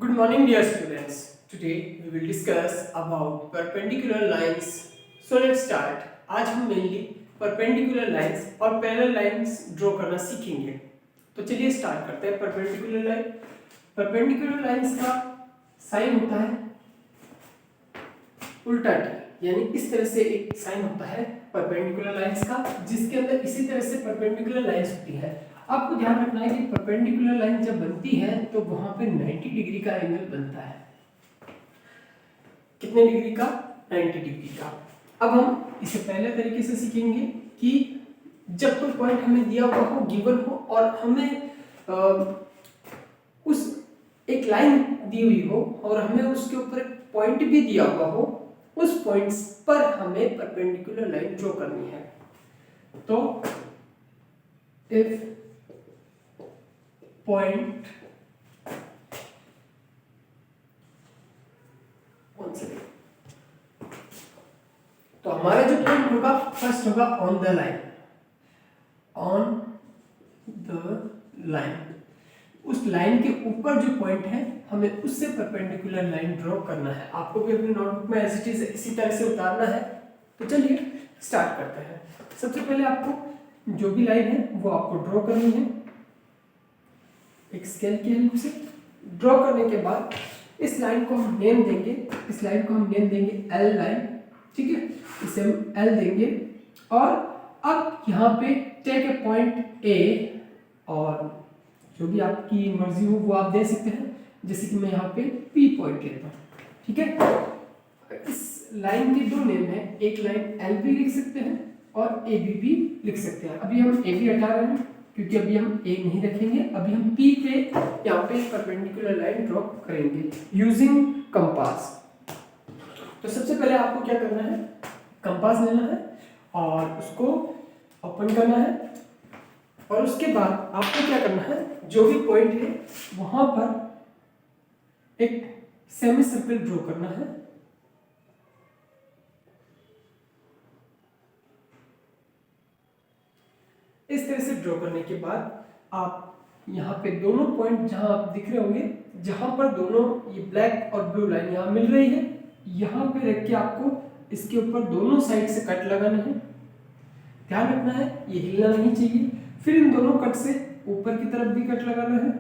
Good morning, dear students. Today we will discuss about perpendicular lines. So let's start. आज हम mainly perpendicular lines और parallel lines draw करना सीखेंगे. तो चलिए स्टार्ट करते हैं. perpendicular line. perpendicular lines का साइन होता है उल्टा टी, यानी इस तरह से एक साइन होता है perpendicular lines का, जिसके अंदर इसी तरह से perpendicular lines होती है. आपको ध्यान रखना है कि परपेंडिकुलर लाइन जब बनती है तो वहां पे 90 डिग्री का एंगल बनता है. कितने डिग्री का? 90 डिग्री का. अब हम इसे पहले तरीके से सीखेंगे कि जब कोई पॉइंट हमें दिया हुआ हो, गिवन हो, और हमें उस एक लाइन दी हुई हो और हमें उसके ऊपर एक पॉइंट भी दिया हुआ हो, उस पॉइंट्स पर हमें परपेंडिकुलर लाइन ड्रॉ करनी है. तो इफ पॉइंट तो हमारा जो पॉइंट होगा फर्स्ट होगा on the line. On the line, उस लाइन के ऊपर जो पॉइंट है हमें उससे परपेंडिकुलर लाइन ड्रॉ करना है. आपको भी अपनी नोटबुक में एज इट इज इसी तरह से उतारना है. तो चलिए स्टार्ट करते हैं. सबसे पहले आपको जो भी लाइन है वो आपको ड्रॉ करनी है एक स्केल की हेल्प से. ड्रॉ करने के बाद इस लाइन को हम नेम देंगे. इस लाइन को हम नेम देंगे एल लाइन. ठीक है, इसे हम एल देंगे. और अब यहाँ पे टेक ए पॉइंट ए, और जो भी आपकी मर्जी हो वो आप दे सकते हैं. जैसे कि मैं यहाँ पे पी पॉइंट लेता हूँ. ठीक है, इस लाइन के दो नेम है. एक लाइन एल भी लिख सकते हैं और ए बी भी लिख सकते हैं. अभी हम ए बी हटा रहे हैं क्योंकि अभी हम ए नहीं रखेंगे. अभी हम पी पे यहाँ पे परपेंडिकुलर लाइन ड्रॉ करेंगे यूजिंग कंपास. तो सबसे पहले आपको क्या करना है, कंपास लेना है और उसको ओपन करना है. और उसके बाद आपको क्या करना है, जो भी पॉइंट है वहां पर एक सेमी सर्कल ड्रॉ करना है. इस तरह से ड्रॉ करने के बाद आप यहाँ पे दोनों पॉइंट जहां आप दिख रहे होंगे, जहां पर दोनों ये ब्लैक और ब्लू लाइन यहाँ मिल रही है, यहाँ पे रख के आपको इसके ऊपर दोनों साइड से कट लगाना है. ध्यान रखना है ये हिलना नहीं चाहिए. फिर इन दोनों कट से ऊपर की तरफ भी कट लगाना है.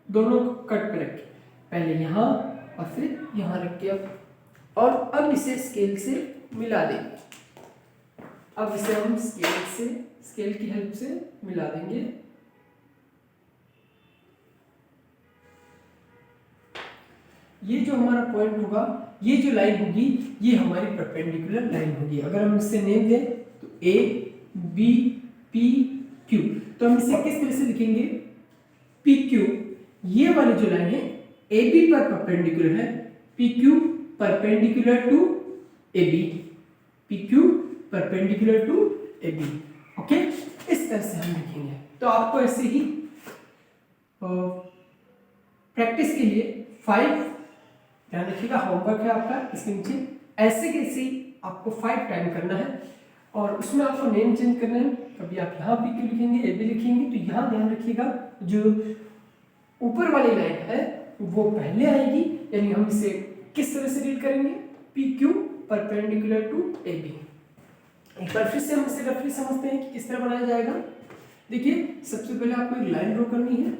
दोनों कट पे रख के पहले यहाँ और फिर यहाँ रख के और अब इसे स्केल से मिला देंगे. अब इसे हम स्केल की हेल्प से मिला देंगे. ये जो हमारा पॉइंट होगा, ये जो लाइन होगी, ये हमारी परपेंडिकुलर लाइन होगी. अगर हम इसे नेम दें तो ए बी पी क्यू, तो हम इसे किस तरह से लिखेंगे, पी क्यू. ये वाली जो लाइन है ए बी पर परपेंडिकुलर है, P Q perpendicular to A B. P Q perpendicular to A B. Okay, इस तरह से हम लिखेंगे. तो आपको ऐसे ही प्रैक्टिस के लिए 5, ध्यान रखिएगा होमवर्क है आपका इसके नीचे, ऐसे कैसे आपको 5 टाइम करना है. और उसमें आपको नेम चेंज करना है. कभी आप यहाँ पी क्यू लिखेंगे, ए बी लिखेंगे, तो यहाँ ध्यान रखिएगा जो ऊपर वाली लाइन है वो पहले आएगी. यानी हम इसे किस तरह से रीड करेंगे, P Q perpendicular to A B. एक बार फिर से हम इसे रफली समझते हैं कि किस तरह बनाया जाएगा. देखिए, सबसे पहले आपको एक लाइन ड्रॉ करनी है.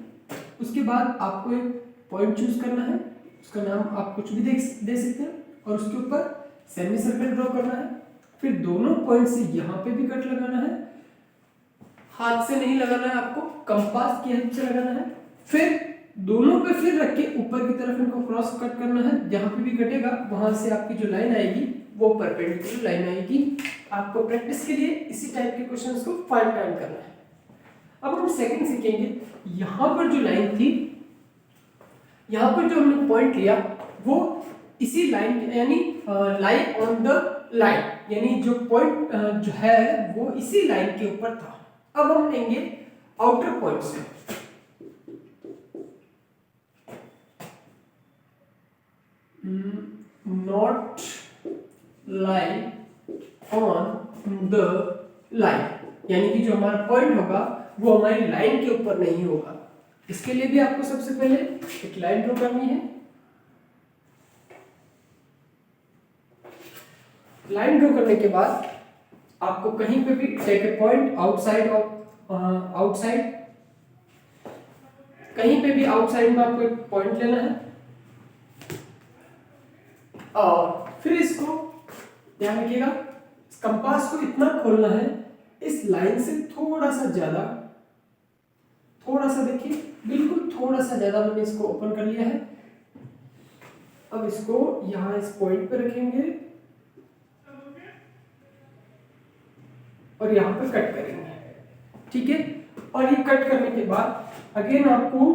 उसके बाद आपको एक पॉइंट चूज करना है, उसका नाम आप कुछ भी दे सकते हैं, और उसके ऊपर सेमी सर्कल ड्रॉ करना है. फिर दोनों पॉइंट से यहाँ पे भी कट लगाना है. हाथ से नहीं लगाना है, आपको कंपास की हेल्प से लगाना है. फिर दोनों पे फिर रख के ऊपर की तरफ इनको क्रॉस कट करना है. जहां पे भी कटेगा वहां से आपकी जो लाइन आएगी वो परपेंडिकुलर लाइन आएगी. आपको प्रैक्टिस के लिए इसी टाइप के क्वेश्चंस को 5 टाइम करना है. अब हम सेकंड सीखेंगे. यहां पर जो लाइन थी, यहां पर जो हमने पॉइंट लिया वो इसी लाइन, यानी लाइन ऑन द लाइन, यानी जो पॉइंट जो है वो इसी लाइन के ऊपर था. अब हम लेंगे आउटर पॉइंट से. Not line on the line, यानी कि जो हमारा पॉइंट होगा वो हमारी लाइन के ऊपर नहीं होगा. इसके लिए भी आपको सबसे पहले एक लाइन ड्रॉ करनी है। लाइन ड्रॉ करने के बाद आपको कहीं पे भी टेक ए पॉइंट आउटसाइड कहीं पे भी आउटसाइड में आपको एक पॉइंट लेना है और फिर इसको ध्यान रखिएगा, कंपास को इतना खोलना है इस लाइन से थोड़ा सा ज्यादा, थोड़ा सा देखिए बिल्कुल थोड़ा सा ज्यादा मैंने इसको ओपन कर लिया है। अब इसको यहां इस पॉइंट पे रखेंगे और यहां पे कट करेंगे, ठीक है। और ये कट करने के बाद अगेन आपको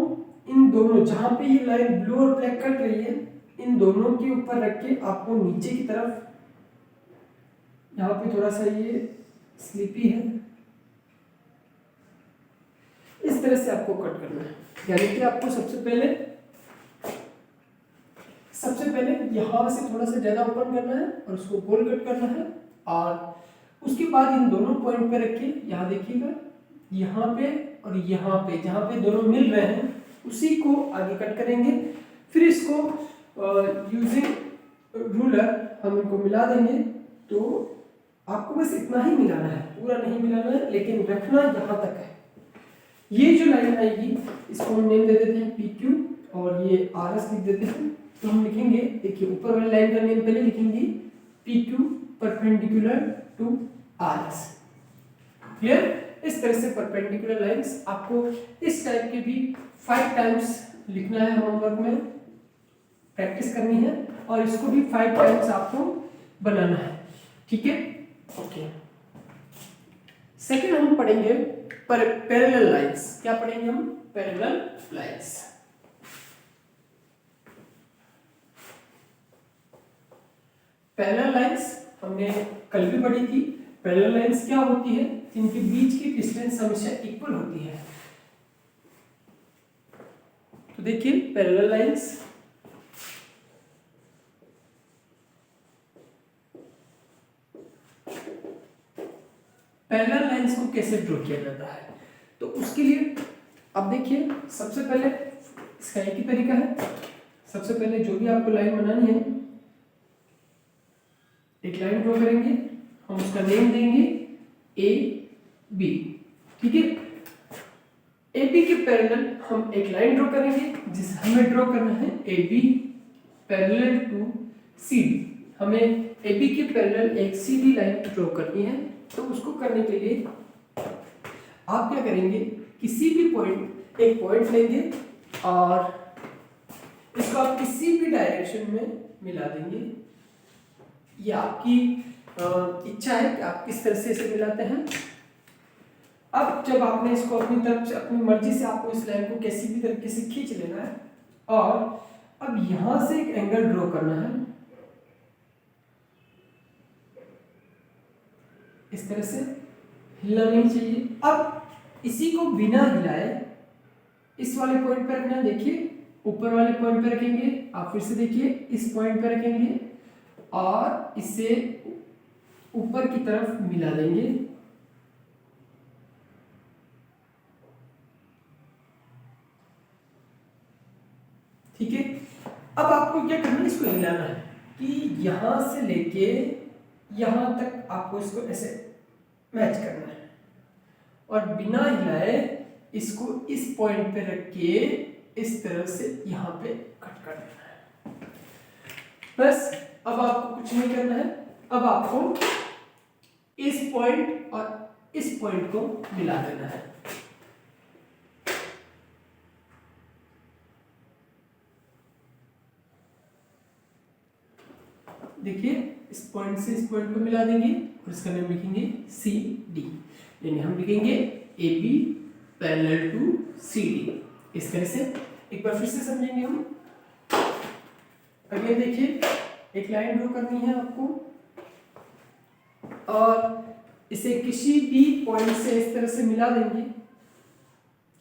इन दोनों, जहां पे ये लाइन ब्लू और ब्लैक कट रही है, इन दोनों के ऊपर रख के आपको नीचे की तरफ, यहाँ पे थोड़ा सा ये स्लिपी है, इस तरह से आपको कट करना है। यानी कि आपको सबसे पहले यहाँ से थोड़ा सा ज्यादा ओपन करना है और उसको गोल कट करना है और उसके बाद इन दोनों पॉइंट पे रख के, यहाँ देखिएगा, यहाँ पे और यहाँ पे, जहाँ पे दोनों मिल रहे हैं उसी को आगे कट करेंगे। फिर इसको यूजिंग रूलर हम इनको मिला देंगे। तो आपको बस इतना ही मिलाना है, पूरा नहीं मिलाना है, लेकिन रखना यहाँ तक है। ये जो लाइन आएगी इसको हम नेम दे देते हैं PQ और ये RS लिख देते हैं। तो हम लिखेंगे, देखिए ऊपर वाली लाइन का नेम पहले लिखेंगे PQ perpendicular to RS। Clear? इस तरह से परपेंडिकुलर लाइंस आपको इस टाइप के भी 5 टाइम्स लिखना है, होमवर्क में प्रैक्टिस करनी है और इसको भी 5 टाइम्स आपको बनाना है, ठीक है। ओके, सेकंड हम पढ़ेंगे पैरेलल लाइंस। क्या पढ़ेंगे हम? Parallel lines. पैरेलल लाइंस हमने कल भी पढ़ी थी। पैरेलल लाइंस क्या होती है? जिनके बीच की डिस्टेंस हमेशा इक्वल होती है। तो देखिए पैरेलल लाइंस, पैरेलल लाइंस को कैसे ड्रॉ किया जाता है? तो उसके लिए अब देखिए, सबसे पहले इसका एक ही तरीका है। सबसे पहले जो भी आपको लाइन बनानी है, एक लाइन ड्रॉ करेंगे, हम उसका नेम देंगे AB, ठीक है। AB के पैरेलल हम एक लाइन ड्रॉ करेंगे, जिसे हमें ड्रॉ करना है AB पैरेलल टू CD। हमें AB के पैरेलल एक CD लाइन ड्रॉ करनी है। तो उसको करने के लिए आप क्या करेंगे, किसी भी पॉइंट, एक पॉइंट लेंगे और इसको आप किसी भी डायरेक्शन में मिला देंगे। ये आपकी इच्छा है कि आप किस तरह से इसे मिलाते हैं। अब जब आपने इसको अपनी तरफ से, अपनी मर्जी से आपको इस लाइन को किसी भी तरीके से खींच लेना है और अब यहां से एक एंगल ड्रॉ करना है, इस तरह से हिलना नहीं चाहिए। अब इसी को बिना हिलाए इस वाले पॉइंट पे रखना है। देखिए ऊपर वाले पॉइंट पे रखेंगे, आप फिर से देखिए इस पॉइंट पे रखेंगे और इसे ऊपर की तरफ मिला देंगे। ठीक है। अब आपको क्या करना है, इसको हिलाना है कि यहां से लेके यहां तक आपको इसको ऐसे मैच करना है और बिना हिलाए इसको इस पॉइंट पे रख के इस तरह से यहां पे कट कर देना है। बस अब आपको कुछ नहीं करना है। अब आपको इस पॉइंट और इस पॉइंट को मिला देना है। देखिए इस पॉइंट से इस पॉइंट को मिला देंगे और इसका नाम लिखेंगे CD, यानी हम लिखेंगे AB पैरेलल टू CD। इस तरह से एक बार फिर से समझेंगे हम। अगले देखिए, एक लाइन ड्रॉ करनी है आपको और इसे किसी भी पॉइंट से इस तरह से मिला देंगे,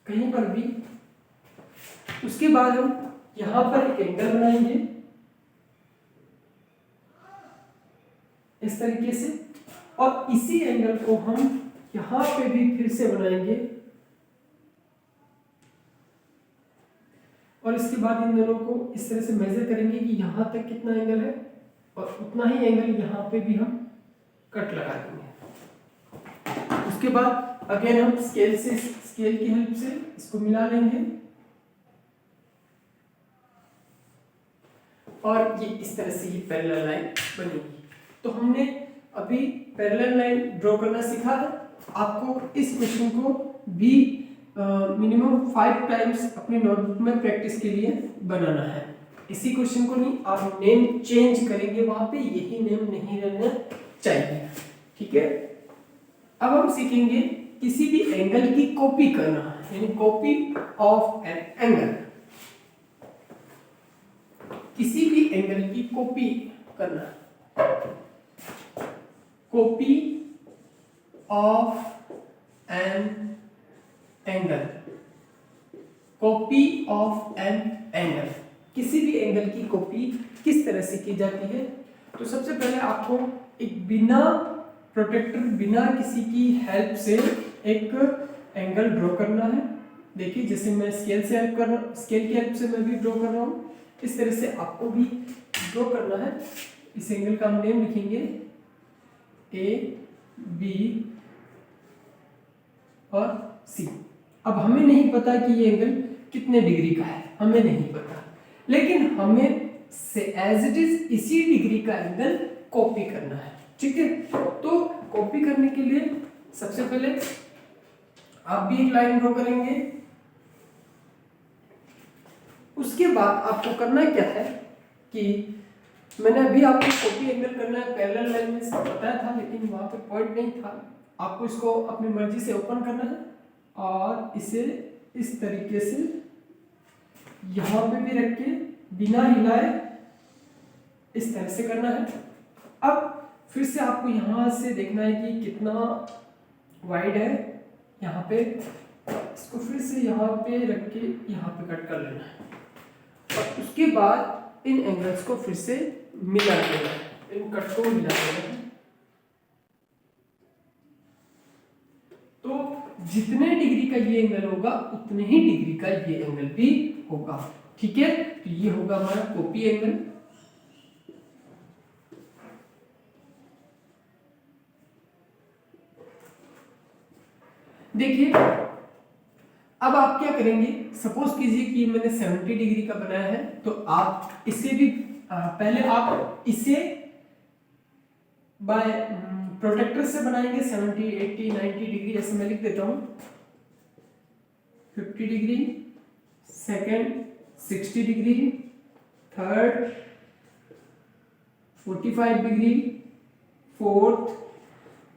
कहीं पर भी। उसके बाद हम यहां पर एक एंगल बनाएंगे इस तरीके से और इसी एंगल को हम यहां पे भी फिर से बनाएंगे और इसके बाद इन दोनों को इस तरह से मेजर करेंगे कि यहाँ तक कितना एंगल है और उतना ही एंगल यहाँ पे भी हम कट लगा देंगे। उसके बाद अगेन हम स्केल की हेल्प से इसको मिला लेंगे और ये इस तरह से ये पैरेलल लाइन बनेगी। तो हमने अभी पैरेलल लाइन ड्रॉ करना सीखा है। आपको इस क्वेश्चन को भी मिनिमम 5 टाइम्स अपने नोटबुक में प्रैक्टिस के लिए बनाना है। इसी क्वेश्चन को नहीं, आप नेम चेंज करेंगे, वहां पे यही नेम नहीं रहना चाहिए, ठीक है। अब हम सीखेंगे किसी भी एंगल की कॉपी करना, यानी कॉपी ऑफ एन एंगल। किसी भी एंगल की कॉपी करना, copy of an angle, copy of an angle. किसी भी एंगल की कॉपी किस तरह से की जाती है? तो सबसे पहले आपको एक बिना प्रोटेक्टर, बिना किसी की हेल्प से एक एंगल ड्रॉ करना है। देखिए जैसे मैं स्केल की हेल्प से मैं भी ड्रॉ कर रहा हूँ, इस तरह से आपको भी ड्रॉ करना है। इस एंगल का हम नेम लिखेंगे ए, बी और सी। अब हमें नहीं पता कि ये एंगल कितने डिग्री का है, हमें नहीं पता, लेकिन हमें से एज इट इज इसी डिग्री का एंगल कॉपी करना है, ठीक है। तो कॉपी करने के लिए सबसे पहले आप भी एक लाइन ड्रॉ करेंगे। उसके बाद आपको करना क्या है कि मैंने अभी आपको कॉपी एंगल करना है, पैरेलल लाइन में सब बताया था, लेकिन वहां पे पॉइंट नहीं था। आपको इसको अपनी मर्जी से ओपन करना है और इसे इस तरीके से यहाँ पे भी रख के बिना हिलाए इस तरह से करना है। अब फिर से आपको यहाँ से देखना है कि कितना वाइड है यहाँ पे, इसको फिर से यहाँ पे रख के यहाँ पे कट कर लेना है और उसके बाद इन एंगल्स को फिर से मिला देना है, इन कट को मिला देना है। तो जितने डिग्री का ये एंगल होगा उतने ही डिग्री का ये एंगल भी होगा, ठीक है। तो ये होगा हमारा कॉपी एंगल। देखिए अब आप क्या करेंगे, सपोज कीजिए कि मैंने 70 डिग्री का बनाया है, तो आप इसे भी पहले आप इसे बाय प्रोटेक्टर से बनाएंगे 70, 80, 90 डिग्री, ऐसे मैं लिख देता हूं। 50 degree, second 60 degree, third 45 degree, fourth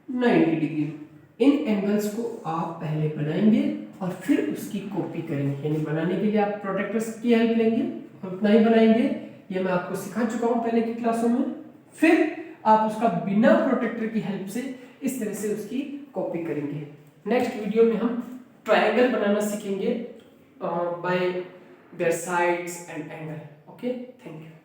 90 degree. इन एंगल्स को आप पहले बनाएंगे और फिर उसकी कॉपी करेंगे, यानी बनाने के लिए आप प्रोटेक्टर्स की हेल्प लेंगे और उतना ही बनाएंगे। ये मैं आपको सिखा चुका हूं पहले की क्लासों में। फिर आप उसका बिना प्रोटेक्टर की हेल्प से इस तरह से उसकी कॉपी करेंगे। नेक्स्ट वीडियो में हम ट्रायंगल बनाना सीखेंगे bye there sides and angle. Okay, thank you.